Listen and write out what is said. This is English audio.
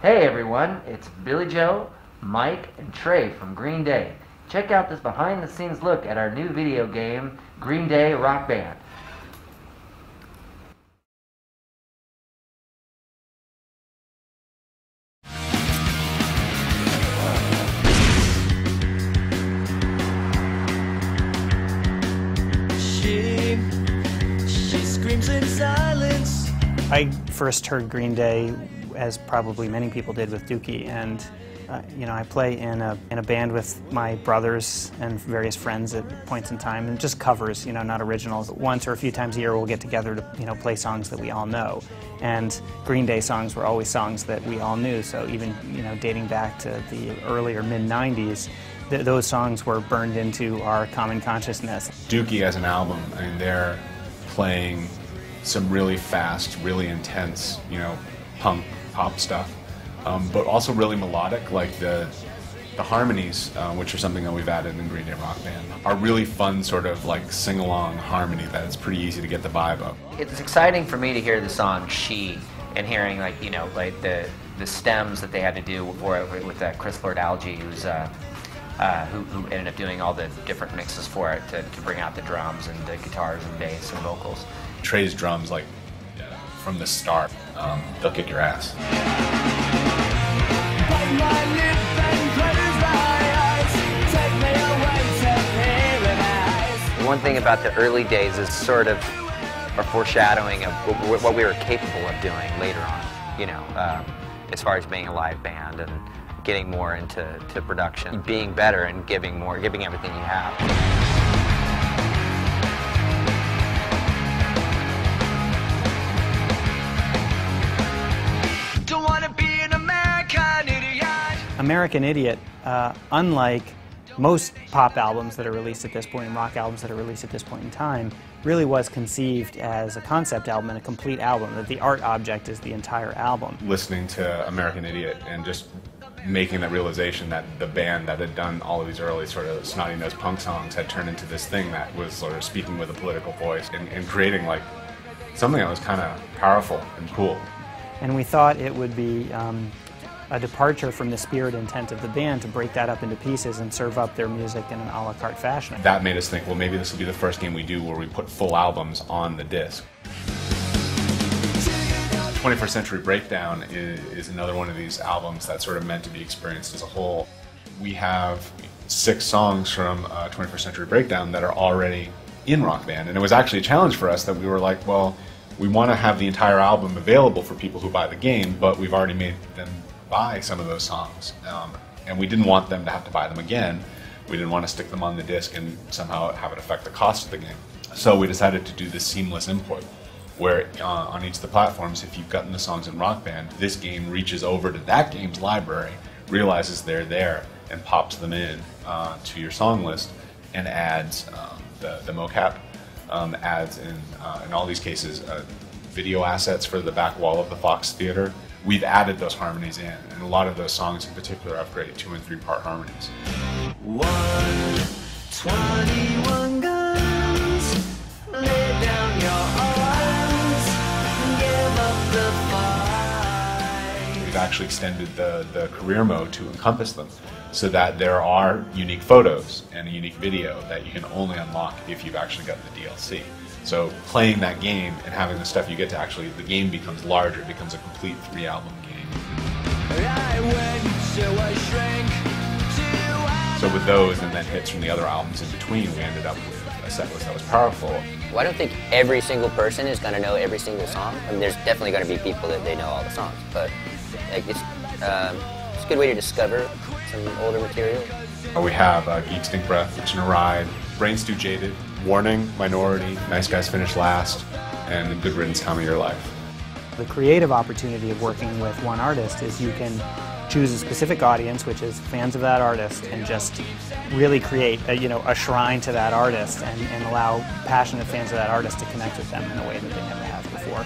Hey everyone, it's Billy Joe, Mike, and Trey from Green Day. Check out this behind-the-scenes look at our new video game, Green Day Rock Band. She screams in silence. I first heard Green Day, as probably many people did, with Dookie, and I play in a band with my brothers and various friends at points in time, and just covers, not originals. Once or a few times a year we'll get together to play songs that we all know, and Green Day songs were always songs that we all knew. So even dating back to the earlier mid-90s, those songs were burned into our common consciousness. Dookie as an album, I mean, they're playing some really fast, really intense, punk pop stuff, but also really melodic. Like the harmonies, which are something that we've added in Green Day Rock Band, are really fun, sort of like sing-along harmony that it's pretty easy to get the vibe of. It's exciting for me to hear the song "She" and hearing like the stems that they had to do for it with Chris Lord-Alge, who ended up doing all the different mixes for it to bring out the drums and the guitars and bass and vocals. Trey's drums, like from the start, they'll kick your ass. One thing about the early days is sort of a foreshadowing of what we were capable of doing later on, as far as being a live band and getting more into production, being better and giving everything you have. American Idiot, unlike most pop albums that are released at this point and rock albums that are released at this point in time, really was conceived as a concept album and a complete album, that the art object is the entire album. Listening to American Idiot and just making that realization that the band that had done all of these early sort of snotty-nosed punk songs had turned into this thing that was sort of speaking with a political voice and creating like something that was kind of powerful and cool. And we thought it would be a departure from the spirit intent of the band to break that up into pieces and serve up their music in an a la carte fashion. That made us think, well, maybe this will be the first game we do where we put full albums on the disc. 21st Century Breakdown is another one of these albums that's sort of meant to be experienced as a whole. We have 6 songs from 21st Century Breakdown that are already in Rock Band, and it was actually a challenge for us that we were like, well, we want to have the entire album available for people who buy the game, but we've already made them buy some of those songs, and we didn't want them to have to buy them again. We didn't want to stick them on the disc and somehow have it affect the cost of the game. So we decided to do this seamless import, where on each of the platforms, if you've gotten the songs in Rock Band, this game reaches over to that game's library, realizes they're there, and pops them in to your song list, and adds the mocap, adds in all these cases video assets for the back wall of the Fox Theater. We've added those harmonies in, and a lot of those songs in particular have great 2- and 3-part harmonies. 121 guns, lay down your arms, give up the fight. We've actually extended the career mode to encompass them, so that there are unique photos and a unique video that you can only unlock if you've actually got the DLC. So playing that game and having the stuff you get to actually, the game becomes larger, it becomes a complete 3-album game. So with those and then hits from the other albums in between, we ended up with a set list that was powerful. Well, I don't think every single person is going to know every single song. I mean, there's definitely going to be people that they know all the songs, but like, it's a good way to discover some older material. We have Geek Stink Breath, Hitchin' a Ride, Brain Stew Jaded, Warning, Minority, Nice Guys Finish Last, and Good Riddance Time of Your Life. The creative opportunity of working with one artist is you can choose a specific audience, which is fans of that artist, and just really create a shrine to that artist and allow passionate fans of that artist to connect with them in a way that they never have before.